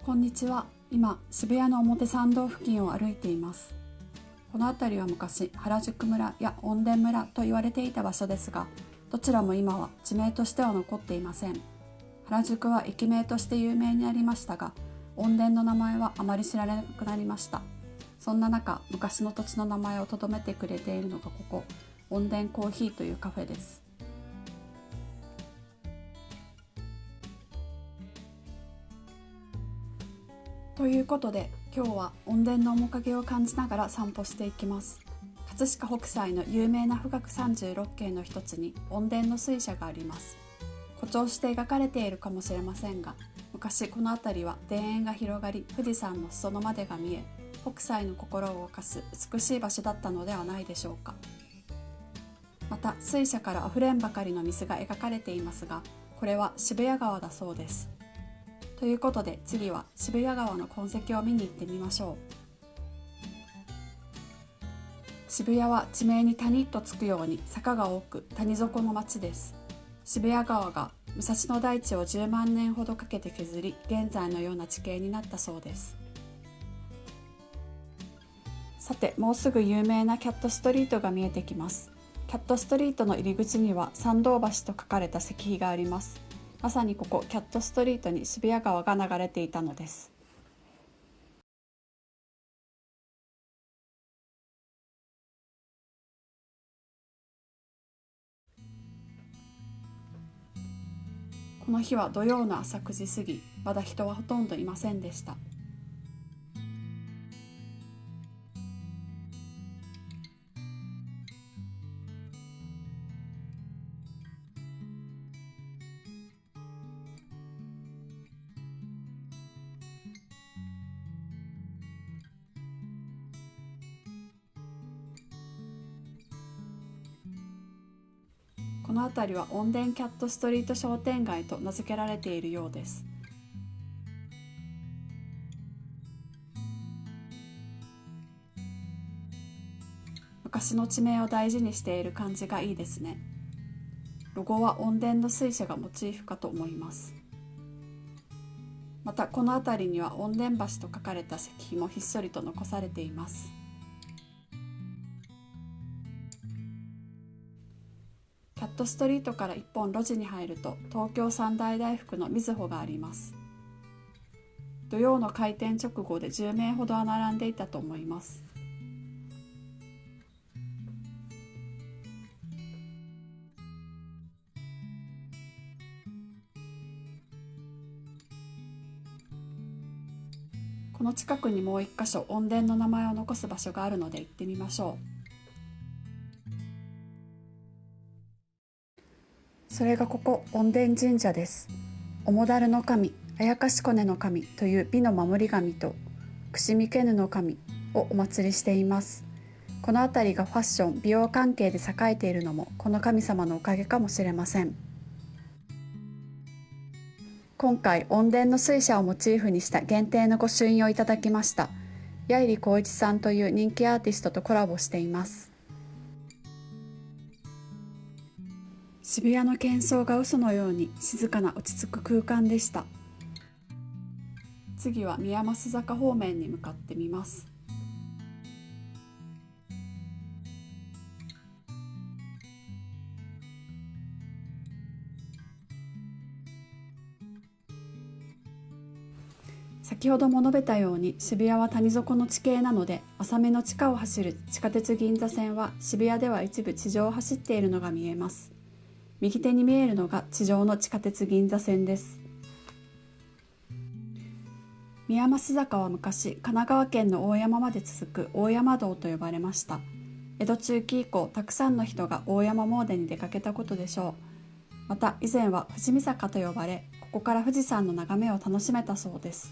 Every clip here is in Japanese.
こんにちは。今、渋谷の表参道付近を歩いています。この辺りは昔、原宿村や恩田村と言われていた場所ですが、どちらも今は地名としては残っていません。原宿は駅名として有名になりましたが、恩田の名前はあまり知られなくなりました。そんな中、昔の土地の名前を留めてくれているのがここ、恩田コーヒーというカフェです。ということで、今日は恩田の面影を感じながら散歩していきます。葛飾北斎の有名な富岳36景の一つに恩田の水車があります。誇張して描かれているかもしれませんが、昔この辺りは田園が広がり、富士山の裾野までが見え、北斎の心を動かす美しい場所だったのではないでしょうか。また水車からあふれんばかりの水が描かれていますが、これは渋谷川だそうです。ということで、次は渋谷川の痕跡を見に行ってみましょう。渋谷は地名に谷とつくように坂が多く谷底の町です。渋谷川が武蔵野台地を10万年ほどかけて削り、現在のような地形になったそうです。さて、もうすぐ有名なキャットストリートが見えてきます。キャットストリートの入り口には参道橋と書かれた石碑があります。まさにここキャットストリートに渋谷川が流れていたのです。この日は土曜の朝9時過ぎ、まだ人はほとんどいませんでした。この辺りは恩田キャットストリート商店街と名付けられているようです。昔の地名を大事にしている感じがいいですね。ロゴは恩田の水車がモチーフかと思います。またこの辺りには恩田橋と書かれた石碑もひっそりと残されています。キャットストリートから一本路地に入ると東京三大大福のみずほがあります。土曜の開店直後で10名ほどは並んでいたと思います。この近くにもう一箇所恩田の名前を残す場所があるので行ってみましょう。それがここ恩田神社です。面だるの神、あやかしこねの神という美の守り神と串見けぬの神をお祭りしています。この辺りがファッション、美容関係で栄えているのもこの神様のおかげかもしれません。今回恩田の水車をモチーフにした限定の御朱印をいただきました。矢入浩一さんという人気アーティストとコラボしています。渋谷の喧騒が嘘のように静かな落ち着く空間でした。次は宮益坂方面に向かってみます。先ほども述べたように渋谷は谷底の地形なので、浅めの地下を走る地下鉄銀座線は渋谷では一部地上を走っているのが見えます。右手に見えるのが地上の地下鉄銀座線です。宮益坂は昔神奈川県の大山まで続く大山道と呼ばれました。江戸中期以降たくさんの人が大山詣に出かけたことでしょう。また以前は富士見坂と呼ばれ、ここから富士山の眺めを楽しめたそうです。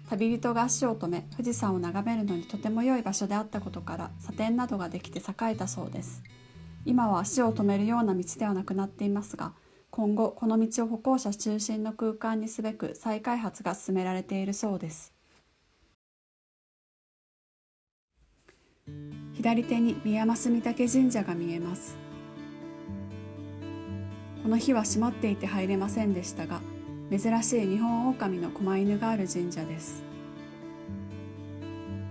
旅人が足を止め富士山を眺めるのにとても良い場所であったことから茶店などができて栄えたそうです。今は足を止めるような道ではなくなっていますが、今後この道を歩行者中心の空間にすべく再開発が進められているそうです。左手に宮益御嶽神社が見えます。この日は閉まっていて入れませんでしたが、珍しい日本狼の狛犬がある神社です。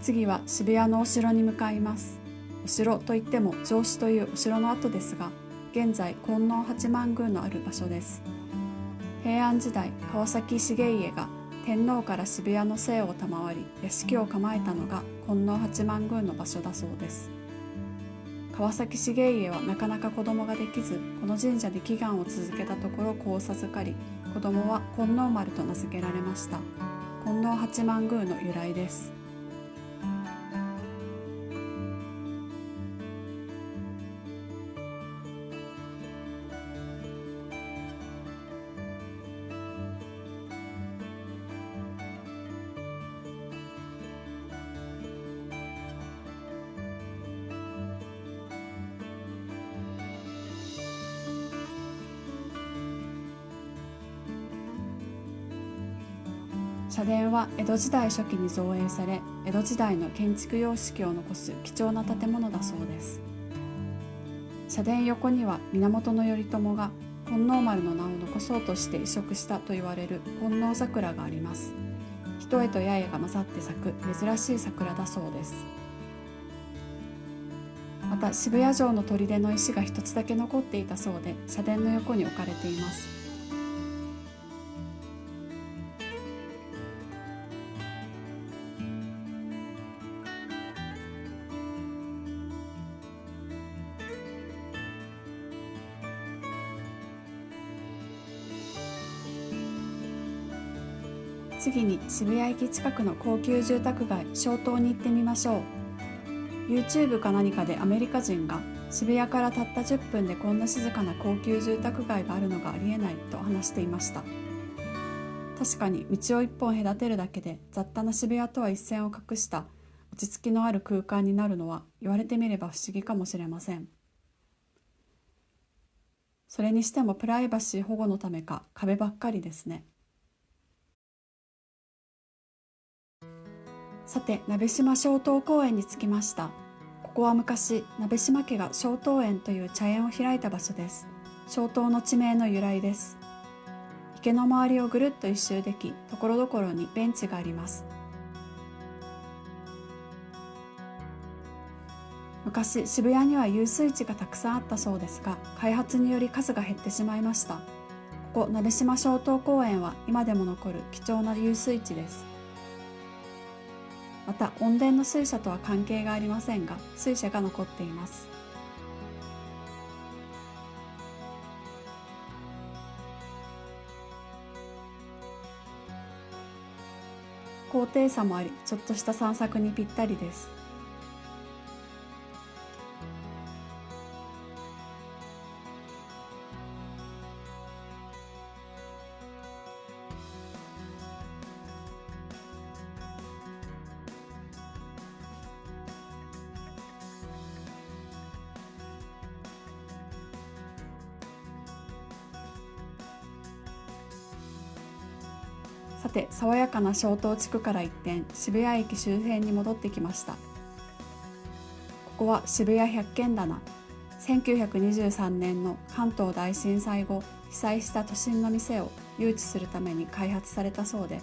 次は渋谷のお城に向かいます。お城といっても城址というお城の跡ですが、現在金王八幡宮のある場所です。平安時代、川崎重家が天皇から渋谷の姓を賜り、屋敷を構えたのが金王八幡宮の場所だそうです。川崎重家はなかなか子供ができず、この神社で祈願を続けたところ子を授かり、子供は金王丸と名付けられました。金王八幡宮の由来です。社殿は江戸時代初期に造営され、江戸時代の建築様式を残す貴重な建物だそうです。社殿横には源頼朝が金王丸の名を残そうとして移植したと言われる金王桜があります。一重と八重が混ざって咲く珍しい桜だそうです。また渋谷城の砦の石が一つだけ残っていたそうで、社殿の横に置かれています。次に渋谷駅近くの高級住宅街松濤に行ってみましょう。 YouTube か何かでアメリカ人が渋谷からたった10分でこんな静かな高級住宅街があるのがありえないと話していました。確かに道を一本隔てるだけで雑多な渋谷とは一線を画した落ち着きのある空間になるのは言われてみれば不思議かもしれません。それにしてもプライバシー保護のためか壁ばっかりですね。さて、鍋島松濤公園に着きました。ここは昔、鍋島家が松濤園という茶園を開いた場所です。松濤の地名の由来です。池の周りをぐるっと一周でき、ところどころにベンチがあります。昔、渋谷には遊水地がたくさんあったそうですが、開発により数が減ってしまいました。ここ鍋島松濤公園は今でも残る貴重な遊水地です。また音殿の水車とは関係がありませんが、水車が残っています。高低差もあり、ちょっとした散策にぴったりです。さて、爽やかな松濤地区から一転、渋谷駅周辺に戻ってきました。ここは渋谷百軒棚。1923年の関東大震災後、被災した都心の店を誘致するために開発されたそうで、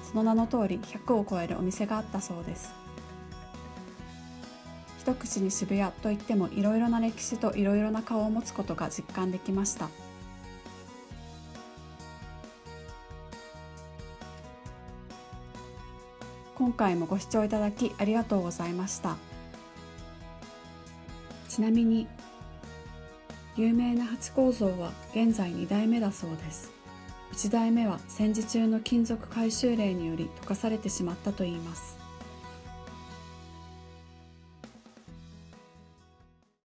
その名の通り100を超えるお店があったそうです。一口に渋谷といってもいろいろな歴史といろいろな顔を持つことが実感できました。今回もご視聴いただきありがとうございました。ちなみに、有名なハチ公像は現在2代目だそうです。1代目は戦時中の金属回収令により溶かされてしまったといいます。